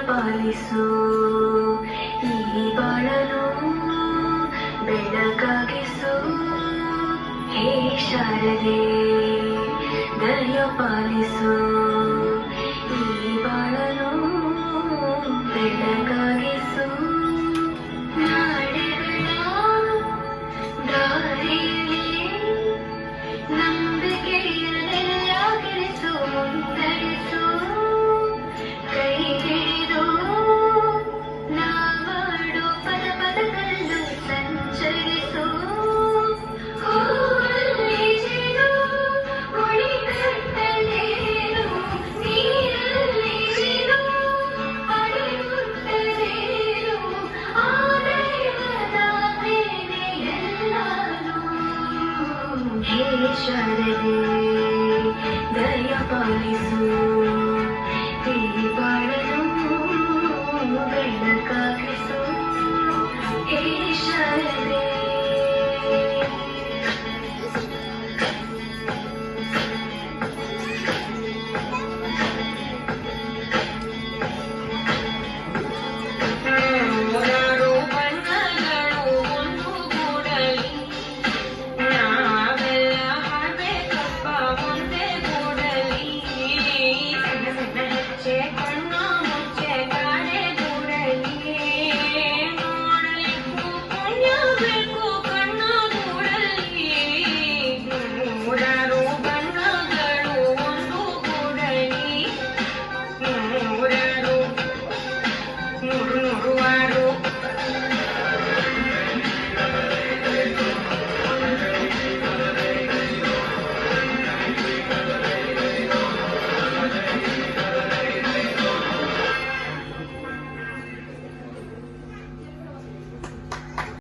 ಪಾಲಿಸು ಈ ಬಾಳನು ಬೆಳಕಾಗಿಸು ಹೇ ಶಾರದೆ ದಯ ಪಾಲಿಸು ಈ ಬಾಳನು ಬೆಳಕಾಗಿಸು ನಾಡಿಗಳ ದಾರಿಯಲ್ಲಿ ನಂಬಿಕೆಯನ್ನೆಲ್ಲ ಗೆಲ್ಲಿಸು ಮುಂದರಿಸು ಕೈ ಹಿಡಿದು ನಾವಾಡು ಪದ ಪದಗಳನ್ನು ಸಂಚರಿಸು ಹೂವಲ್ಲಿ ಜೇನು ಹುಳಿ ಕಟ್ಟಲೇನು ನೀರಲ್ಲಿ ಜೇನು ಅಳಿಯುತ್ತಲೇನು ಆ ದೈವದ ಮೇಲೆ ಎಲ್ಲಾನು ಹೇ ಶಾರದೆ ದಯ ಪಾಲಿಸು ಈ ಬಾಳನು ಬೆಳಕಾಗಿಸು ಹೇ ಶಾರದೆ ನೂರಾರು ಬಣ್ಣಗಳು ಒಂದುಗೂಡಲಿ ನಾವೆಲ್ಲ ಹಾಡಬೇಕಪ್ಪ ಮುಂದೆ ಗೂಡಲಿ ಸಣ್ಣ ಸಣ್ಣ ಹೆಜ್ಜೆ ಕಣ್ಣ ಮುಚ್ಚೆ ಗಾಡೆ ಗೂಡಲಿ ನೋಡಲಿಕ್ಕೂ ಪುಣ್ಯ ಬೇಕು ಕಣ್ಣ ಗೂಡಲಿ ನೂರಾರು ಬಣ್ಣಗಳು ಒಂದುಗೂಡಲಿ ನೂರಾರು ನೂರು